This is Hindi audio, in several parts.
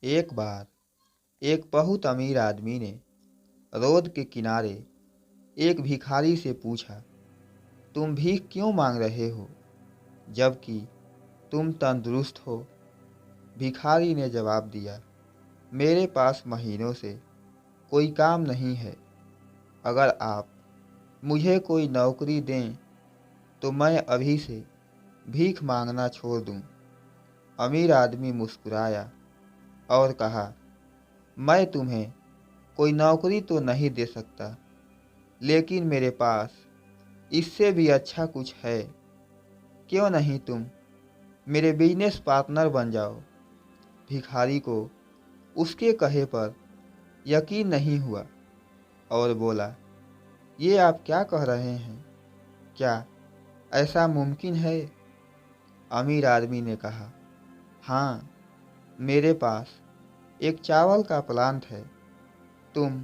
एक बार एक बहुत अमीर आदमी ने रोड के किनारे एक भिखारी से पूछा, तुम भीख क्यों मांग रहे हो जबकि तुम तंदुरुस्त हो। भिखारी ने जवाब दिया, मेरे पास महीनों से कोई काम नहीं है। अगर आप मुझे कोई नौकरी दें तो मैं अभी से भीख मांगना छोड़ दूं। अमीर आदमी मुस्कुराया और कहा, मैं तुम्हें कोई नौकरी तो नहीं दे सकता, लेकिन मेरे पास इससे भी अच्छा कुछ है। क्यों नहीं तुम मेरे बिजनेस पार्टनर बन जाओ। भिखारी को उसके कहे पर यकीन नहीं हुआ और बोला, ये आप क्या कह रहे हैं? क्या ऐसा मुमकिन है? अमीर आदमी ने कहा, हाँ, मेरे पास एक चावल का प्लांट है। तुम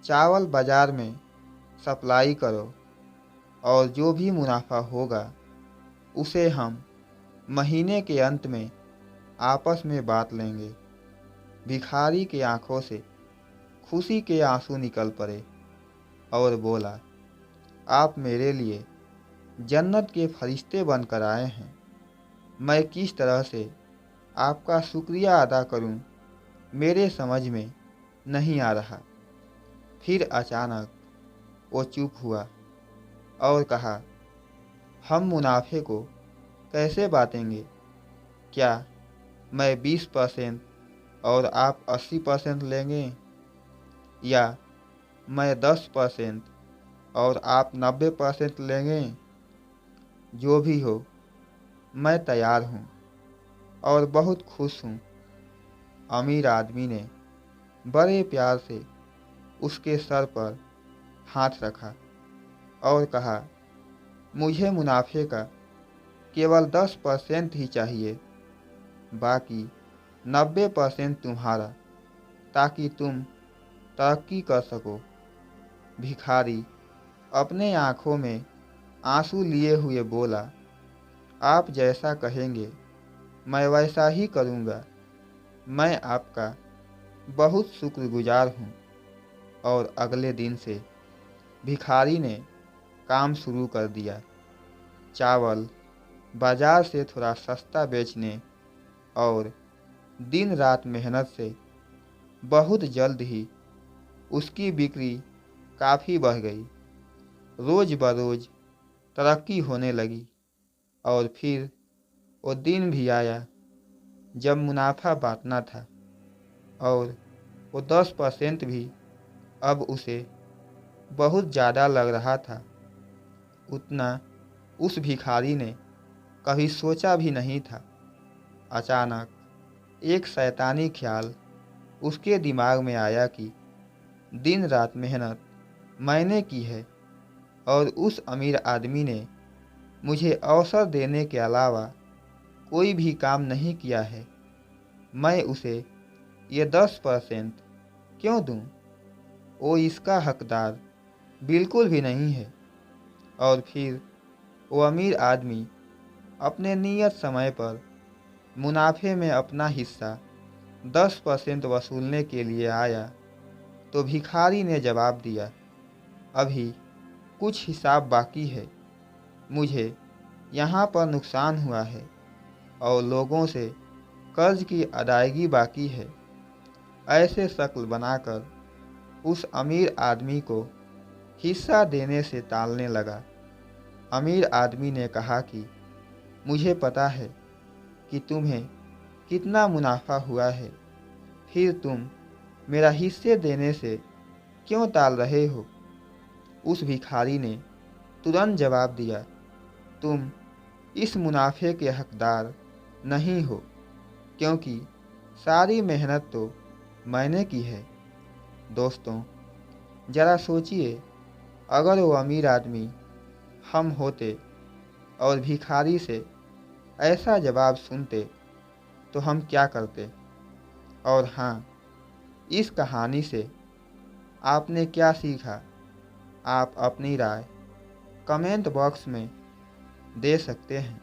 चावल बाजार में सप्लाई करो और जो भी मुनाफा होगा उसे हम महीने के अंत में आपस में बांट लेंगे। भिखारी की आंखों से खुशी के आंसू निकल पड़े और बोला, आप मेरे लिए जन्नत के फरिश्ते बनकर आए हैं। मैं किस तरह से आपका शुक्रिया अदा करूं, मेरे समझ में नहीं आ रहा। फिर अचानक वो चुप हुआ और कहा, हम मुनाफे को कैसे बांटेंगे? क्या मैं 20% और आप 80% लेंगे, या मैं 10% और आप 90% लेंगे? जो भी हो, मैं तैयार हूँ और बहुत खुश हूँ। अमीर आदमी ने बड़े प्यार से उसके सर पर हाथ रखा और कहा, मुझे मुनाफे का केवल 10% ही चाहिए, बाकी 90% तुम्हारा, ताकि तुम तरक्की कर सको। भिखारी अपने आंखों में आंसू लिए हुए बोला, आप जैसा कहेंगे मैं वैसा ही करूँगा। मैं आपका बहुत शुक्रगुजार हूँ। और अगले दिन से भिखारी ने काम शुरू कर दिया। चावल बाजार से थोड़ा सस्ता बेचने और दिन रात मेहनत से बहुत जल्द ही उसकी बिक्री काफ़ी बढ़ गई। रोज़ बरोज़ तरक्की होने लगी और फिर वो दिन भी आया जब मुनाफा बांटना था, और वो 10% भी अब उसे बहुत ज़्यादा लग रहा था। उतना उस भिखारी ने कभी सोचा भी नहीं था। अचानक एक शैतानी ख्याल उसके दिमाग में आया कि दिन रात मेहनत मैंने की है और उस अमीर आदमी ने मुझे अवसर देने के अलावा कोई भी काम नहीं किया है। मैं उसे ये 10% क्यों दूं? वो इसका हकदार बिल्कुल भी नहीं है। और फिर वो अमीर आदमी अपने नियत समय पर मुनाफे में अपना हिस्सा 10% वसूलने के लिए आया तो भिखारी ने जवाब दिया, अभी कुछ हिसाब बाकी है। मुझे यहाँ पर नुकसान हुआ है और लोगों से कर्ज की अदायगी बाकी है। ऐसे शक्ल बनाकर उस अमीर आदमी को हिस्सा देने से टालने लगा। अमीर आदमी ने कहा कि मुझे पता है कि तुम्हें कितना मुनाफा हुआ है, फिर तुम मेरा हिस्से देने से क्यों टाल रहे हो? उस भिखारी ने तुरंत जवाब दिया, तुम इस मुनाफे के हकदार नहीं हो, क्योंकि सारी मेहनत तो मैंने की है। दोस्तों, ज़रा सोचिए, अगर वो अमीर आदमी हम होते और भिखारी से ऐसा जवाब सुनते तो हम क्या करते? और हाँ, इस कहानी से आपने क्या सीखा? आप अपनी राय कमेंट बॉक्स में दे सकते हैं।